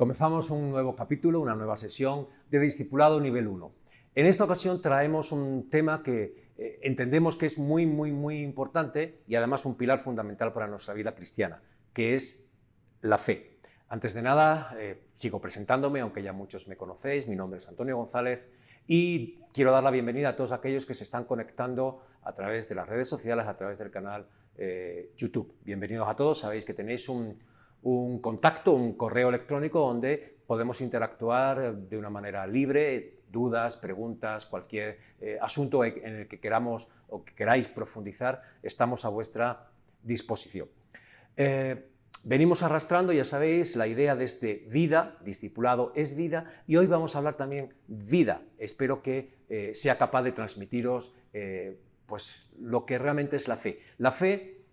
Comenzamos un nuevo capítulo, una nueva sesión de Discipulado Nivel 1. En esta ocasión traemos un tema que entendemos que es muy importante y además un pilar fundamental para nuestra vida cristiana, que es la fe. Antes de nada, sigo presentándome, aunque ya muchos me conocéis. Mi nombre es Antonio González y quiero dar la bienvenida a todos aquellos que se están conectando a través de las redes sociales, a través del canal YouTube. Bienvenidos a todos. Sabéis que tenéis un contacto, un correo electrónico donde podemos interactuar de una manera libre, dudas, preguntas, cualquier asunto en el que queramos o que queráis profundizar, estamos a vuestra disposición. Venimos arrastrando, ya sabéis, la idea de vida, discipulado es vida, y hoy vamos a hablar también vida. Espero que sea capaz de transmitiros pues, lo que realmente es la fe. La fe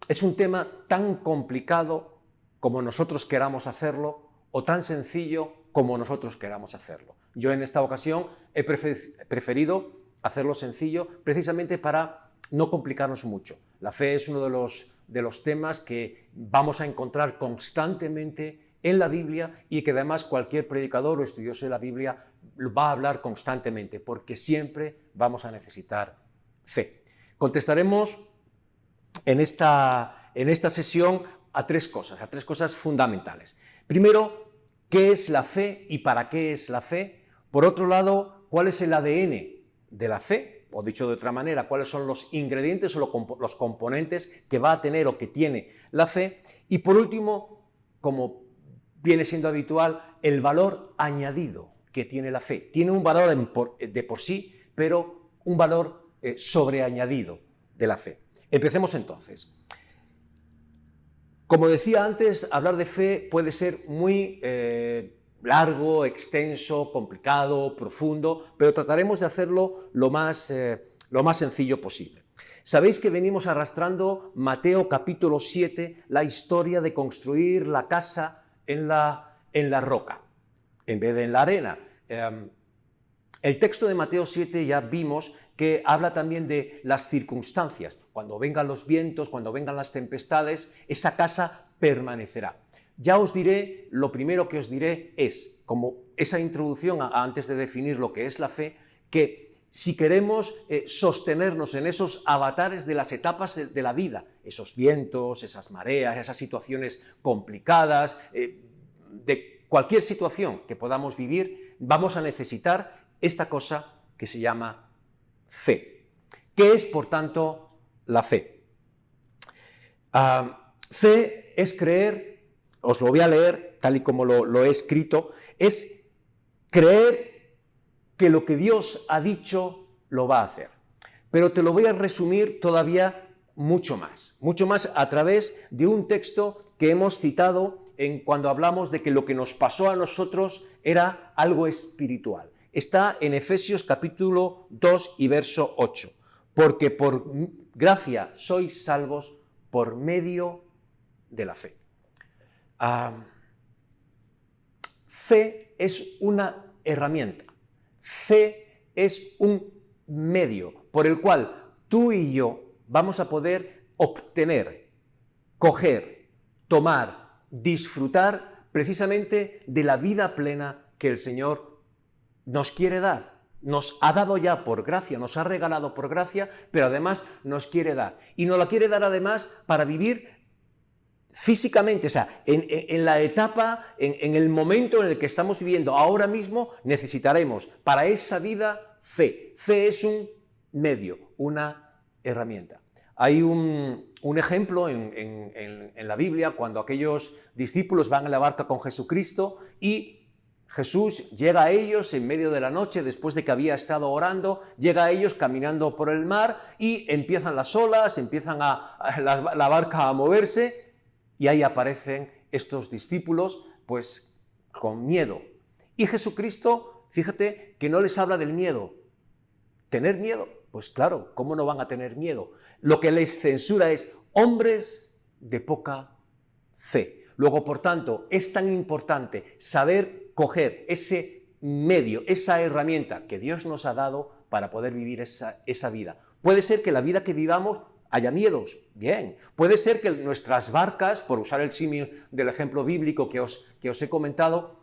es un tema tan complicado como nosotros queramos hacerlo, o tan sencillo como nosotros queramos hacerlo. Yo en esta ocasión he preferido hacerlo sencillo precisamente para no complicarnos mucho. La fe es uno de los temas que vamos a encontrar constantemente en la Biblia y que además cualquier predicador o estudioso de la Biblia va a hablar constantemente, porque siempre vamos a necesitar fe. Contestaremos en esta sesión a tres cosas fundamentales. Primero, ¿qué es la fe y para qué es la fe? Por otro lado, ¿cuál es el ADN de la fe? O dicho de otra manera, ¿cuáles son los ingredientes o los componentes que va a tener o que tiene la fe? Y por último, como viene siendo habitual, el valor añadido que tiene la fe. Tiene un valor de por sí, pero un valor sobreañadido de la fe. Empecemos entonces. Como decía antes, hablar de fe puede ser muy largo, extenso, complicado, profundo, pero trataremos de hacerlo lo más sencillo posible. Sabéis que venimos arrastrando Mateo capítulo 7, la historia de construir la casa en la roca, en vez de en la arena. El texto de Mateo 7 ya vimos que habla también de las circunstancias. Cuando vengan los vientos, cuando vengan las tempestades, esa casa permanecerá. Ya os diré, lo primero que os diré es, como esa introducción antes de definir lo que es la fe, que si queremos sostenernos en esos avatares de las etapas de la vida, esos vientos, esas mareas, esas situaciones complicadas, de cualquier situación que podamos vivir, vamos a necesitar esta cosa que se llama fe. ¿Qué es, por tanto, la fe? Fe es creer, os lo voy a leer tal y como lo he escrito, es creer que lo que Dios ha dicho lo va a hacer. Pero te lo voy a resumir todavía mucho más a través de un texto que hemos citado cuando hablamos de que lo que nos pasó a nosotros era algo espiritual. Está en Efesios capítulo 2 y verso 8. Porque por gracia sois salvos por medio de la fe. Fe es una herramienta. Fe es un medio por el cual tú y yo vamos a poder obtener, coger, tomar, disfrutar precisamente de la vida plena que el Señor nos quiere dar. Nos ha dado ya por gracia, nos ha regalado por gracia, pero además nos quiere dar. Y nos la quiere dar además para vivir físicamente, o sea, en la etapa, en el momento en el que estamos viviendo ahora mismo, necesitaremos para esa vida fe. Fe es un medio, una herramienta. Hay un ejemplo en la Biblia cuando aquellos discípulos van a la barca con Jesucristo y Jesús llega a ellos en medio de la noche, después de que había estado orando, llega a ellos caminando por el mar y empiezan las olas, empiezan la barca a moverse y ahí aparecen estos discípulos pues con miedo. Y Jesucristo, fíjate que no les habla del miedo. ¿Tener miedo? Pues claro, ¿cómo no van a tener miedo? Lo que les censura es hombres de poca fe. Luego, por tanto, es tan importante saber coger ese medio, esa herramienta que Dios nos ha dado para poder vivir esa vida. Puede ser que la vida que vivamos haya miedos, bien. Puede ser que nuestras barcas, por usar el símil del ejemplo bíblico que os he comentado,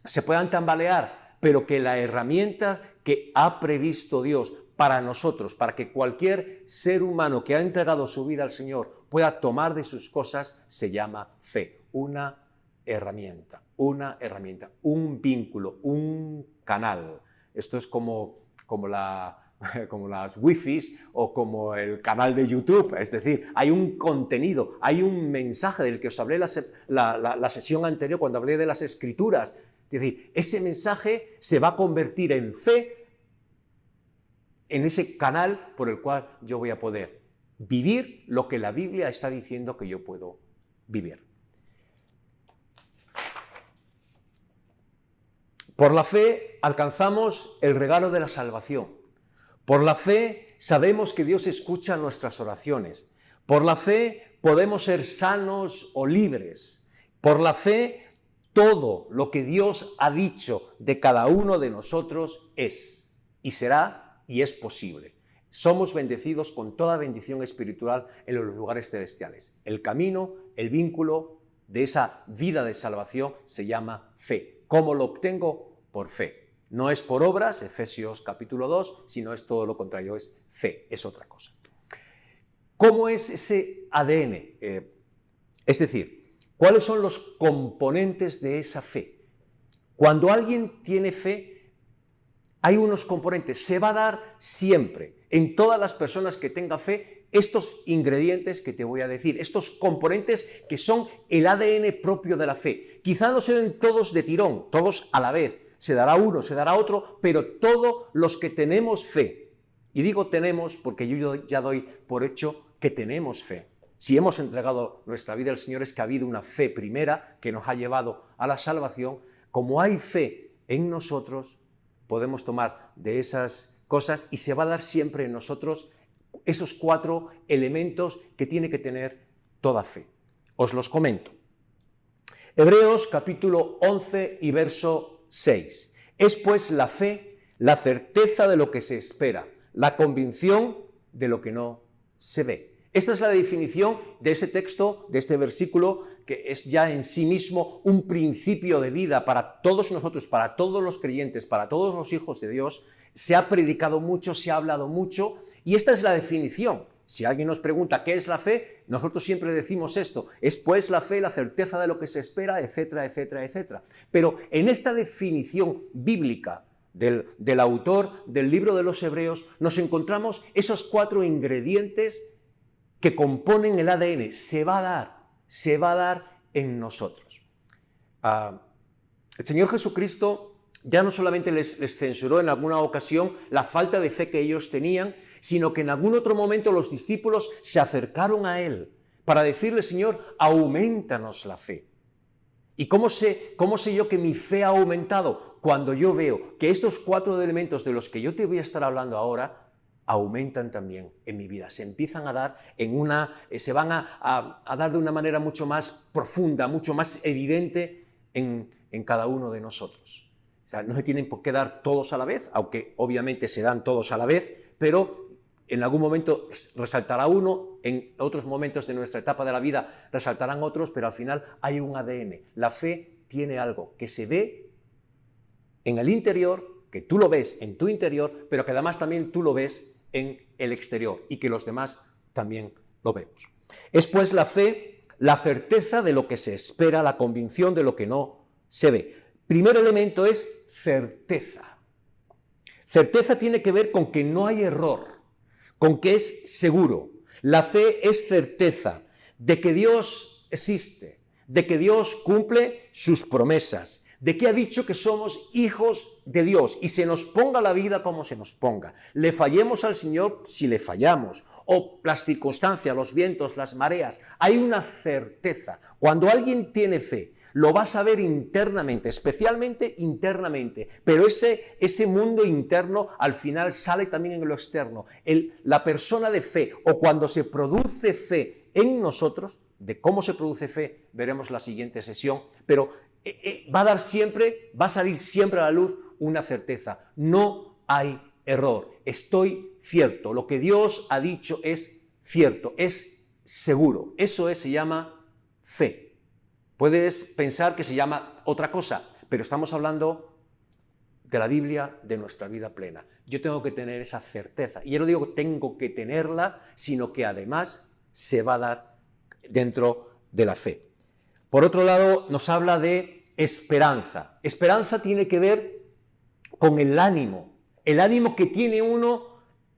se puedan tambalear, pero que la herramienta que ha previsto Dios para nosotros, para que cualquier ser humano que ha entregado su vida al Señor pueda tomar de sus cosas, se llama fe. Una herramienta, un vínculo, un canal. Esto es como las wifis o como el canal de YouTube, es decir, hay un contenido, hay un mensaje del que os hablé la sesión anterior cuando hablé de las Escrituras. Es decir, ese mensaje se va a convertir en fe, en ese canal por el cual yo voy a poder vivir lo que la Biblia está diciendo que yo puedo vivir. Por la fe alcanzamos el regalo de la salvación. Por la fe sabemos que Dios escucha nuestras oraciones. Por la fe podemos ser sanos o libres. Por la fe todo lo que Dios ha dicho de cada uno de nosotros es y será y es posible. Somos bendecidos con toda bendición espiritual en los lugares celestiales. El camino, el vínculo de esa vida de salvación se llama fe. ¿Cómo lo obtengo? Por fe. No es por obras, Efesios capítulo 2, sino es todo lo contrario, es fe, es otra cosa. ¿Cómo es ese ADN? Es decir, ¿cuáles son los componentes de esa fe? Cuando alguien tiene fe, hay unos componentes, se va a dar siempre, en todas las personas que tengan fe, estos ingredientes que te voy a decir, estos componentes que son el ADN propio de la fe. Quizá no se den todos de tirón, todos a la vez, se dará uno, se dará otro, pero todos los que tenemos fe, y digo tenemos porque yo ya doy por hecho que tenemos fe. Si hemos entregado nuestra vida al Señor es que ha habido una fe primera que nos ha llevado a la salvación. Como hay fe en nosotros, podemos tomar de esas cosas y se va a dar siempre en nosotros esos 4 elementos que tiene que tener toda fe. Os los comento. Hebreos capítulo 11 y verso 6. Es pues la fe, la certeza de lo que se espera, la convicción de lo que no se ve. Esta es la definición de ese texto, de este versículo, que es ya en sí mismo un principio de vida para todos nosotros, para todos los creyentes, para todos los hijos de Dios. Se ha predicado mucho, se ha hablado mucho, y esta es la definición. Si alguien nos pregunta qué es la fe, nosotros siempre decimos esto, es pues la fe, la certeza de lo que se espera, etcétera, etcétera, etcétera. Pero en esta definición bíblica del autor del libro de los Hebreos, nos encontramos esos 4 ingredientes que componen el ADN, se va a dar en nosotros. El Señor Jesucristo ya no solamente les censuró en alguna ocasión la falta de fe que ellos tenían, sino que en algún otro momento los discípulos se acercaron a Él para decirle, Señor, aumentanos la fe. ¿Y cómo sé yo que mi fe ha aumentado? Cuando yo veo que estos 4 elementos de los que yo te voy a estar hablando ahora aumentan también en mi vida, se empiezan a dar se van a dar de una manera mucho más profunda, mucho más evidente en cada uno de nosotros. O sea, no se tienen por qué dar todos a la vez, aunque obviamente se dan todos a la vez, pero en algún momento resaltará uno, en otros momentos de nuestra etapa de la vida resaltarán otros, pero al final hay un ADN. La fe tiene algo que se ve en el interior, que tú lo ves en tu interior, pero que además también tú lo ves en el exterior y que los demás también lo vemos. Es pues la fe, la certeza de lo que se espera, la convicción de lo que no se ve. Primer elemento es certeza. Certeza tiene que ver con que no hay error, con que es seguro. La fe es certeza de que Dios existe, de que Dios cumple sus promesas, de que ha dicho que somos hijos de Dios y se nos ponga la vida como se nos ponga. Le fallemos al Señor si le fallamos, o las circunstancias, los vientos, las mareas. Hay una certeza. Cuando alguien tiene fe, lo va a saber internamente, especialmente internamente, pero ese mundo interno al final sale también en lo externo. La persona de fe, o cuando se produce fe en nosotros, de cómo se produce fe, veremos la siguiente sesión, pero va a salir siempre a la luz una certeza. No hay error. Estoy cierto. Lo que Dios ha dicho es cierto, es seguro. Eso se llama fe. Puedes pensar que se llama otra cosa, pero estamos hablando de la Biblia, de nuestra vida plena. Yo tengo que tener esa certeza. Y yo no digo que tengo que tenerla, sino que además se va a dar dentro de la fe. Por otro lado, nos habla de esperanza. Esperanza tiene que ver con el ánimo que tiene uno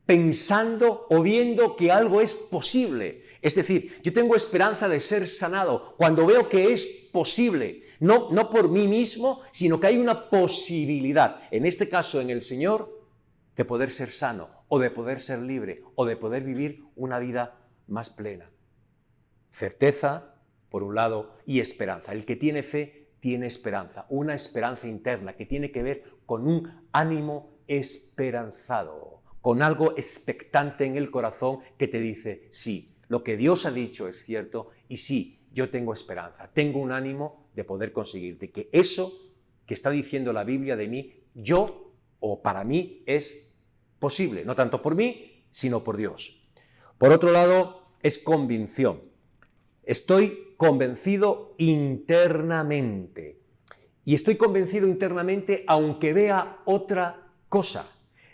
pensando o viendo que algo es posible. Es decir, yo tengo esperanza de ser sanado cuando veo que es posible, no por mí mismo, sino que hay una posibilidad, en este caso en el Señor, de poder ser sano, o de poder ser libre, o de poder vivir una vida más plena. Certeza, por un lado, y esperanza. El que tiene fe tiene esperanza, una esperanza interna que tiene que ver con un ánimo esperanzado, con algo expectante en el corazón que te dice, sí, lo que Dios ha dicho es cierto y sí, yo tengo esperanza, tengo un ánimo de poder conseguir, de que eso que está diciendo la Biblia de mí, yo o para mí es posible, no tanto por mí, sino por Dios. Por otro lado, es convicción. Estoy convencido internamente. Y estoy convencido internamente aunque vea otra cosa.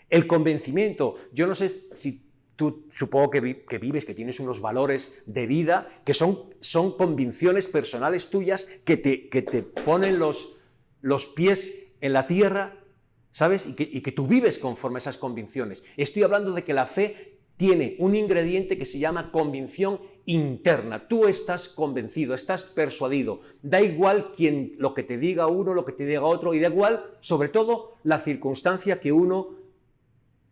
El convencimiento, yo no sé si tú supongo que vives, que tienes unos valores de vida que son convicciones personales tuyas que te ponen los pies en la tierra, ¿sabes? Y que tú vives conforme a esas convicciones. Estoy hablando de que la fe tiene un ingrediente que se llama convicción interna. Tú estás convencido, estás persuadido. Da igual lo que te diga uno, lo que te diga otro, y da igual, sobre todo, la circunstancia que uno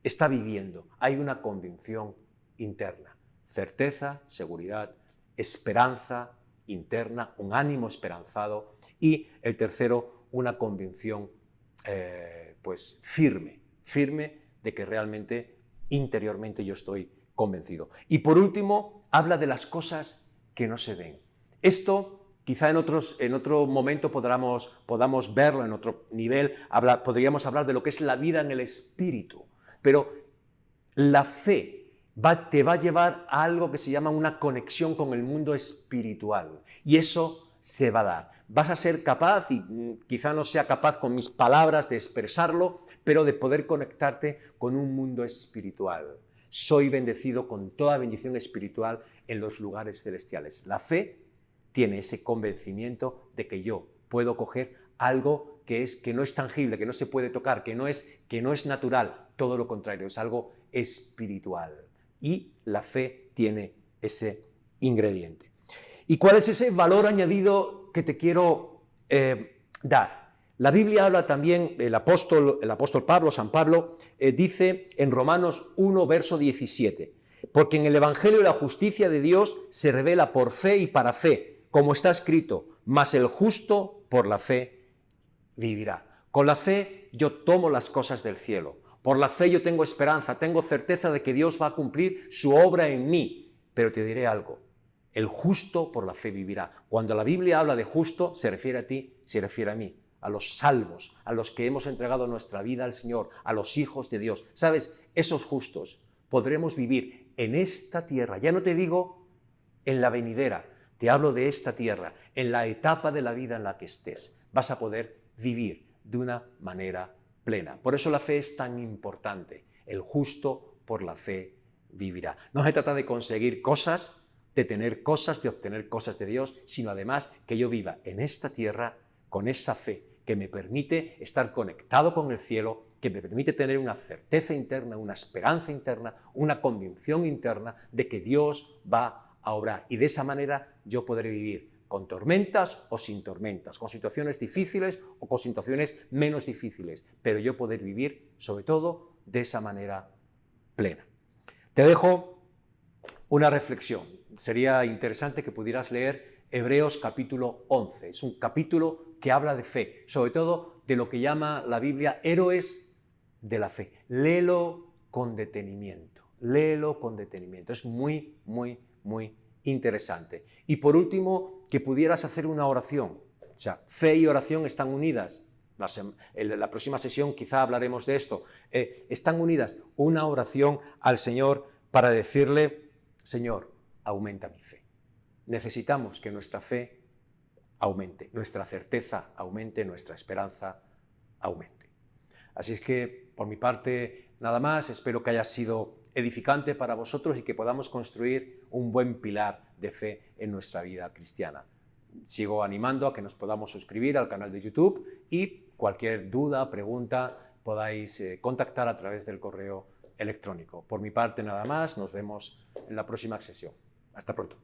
está viviendo. Hay una convicción interna. Certeza, seguridad, esperanza interna, un ánimo esperanzado. Y el tercero, una convicción pues firme de que realmente interiormente yo estoy convencido. Y por último, habla de las cosas que no se ven. Esto quizá en otro momento podamos verlo, en otro nivel, podríamos hablar de lo que es la vida en el espíritu. Pero la fe te va a llevar a algo que se llama una conexión con el mundo espiritual. Y eso se va a dar. Vas a ser capaz, y quizá no sea capaz con mis palabras de expresarlo, pero de poder conectarte con un mundo espiritual. Soy bendecido con toda bendición espiritual en los lugares celestiales. La fe tiene ese convencimiento de que yo puedo coger algo que no es tangible, que no se puede tocar, que no es natural, todo lo contrario, es algo espiritual. Y la fe tiene ese ingrediente. ¿Y cuál es ese valor añadido que te quiero dar? La Biblia habla también, el apóstol Pablo, San Pablo, dice en Romanos 1, verso 17, porque en el Evangelio la justicia de Dios se revela por fe y para fe, como está escrito, mas el justo por la fe vivirá. Con la fe yo tomo las cosas del cielo. Por la fe yo tengo esperanza, tengo certeza de que Dios va a cumplir su obra en mí. Pero te diré algo, el justo por la fe vivirá. Cuando la Biblia habla de justo, se refiere a ti, se refiere a mí, a los salvos, a los que hemos entregado nuestra vida al Señor, a los hijos de Dios. ¿Sabes? Esos justos podremos vivir en esta tierra. Ya no te digo en la venidera, te hablo de esta tierra, en la etapa de la vida en la que estés. Vas a poder vivir de una manera plena. Por eso la fe es tan importante. El justo por la fe vivirá. No se trata de conseguir cosas, de tener cosas, de obtener cosas de Dios, sino además que yo viva en esta tierra con esa fe que me permite estar conectado con el cielo, que me permite tener una certeza interna, una esperanza interna, una convicción interna de que Dios va a obrar. Y de esa manera yo podré vivir con tormentas o sin tormentas, con situaciones difíciles o con situaciones menos difíciles, pero yo poder vivir, sobre todo, de esa manera plena. Te dejo una reflexión. Sería interesante que pudieras leer Hebreos capítulo 11. Es un capítulo que habla de fe, sobre todo de lo que llama la Biblia héroes de la fe. Léelo con detenimiento, léelo con detenimiento. Es muy, muy, muy interesante. Y por último, que pudieras hacer una oración. O sea, fe y oración están unidas. En la próxima sesión quizá hablaremos de esto. Están unidas. Una oración al Señor para decirle, Señor, aumenta mi fe. Necesitamos que nuestra fe aumente, nuestra certeza aumente, nuestra esperanza aumente. Así es que, por mi parte, nada más. Espero que haya sido edificante para vosotros y que podamos construir un buen pilar de fe en nuestra vida cristiana. Sigo animando a que nos podamos suscribir al canal de YouTube y cualquier duda, pregunta, podáis contactar a través del correo electrónico. Por mi parte, nada más. Nos vemos en la próxima sesión. Hasta pronto.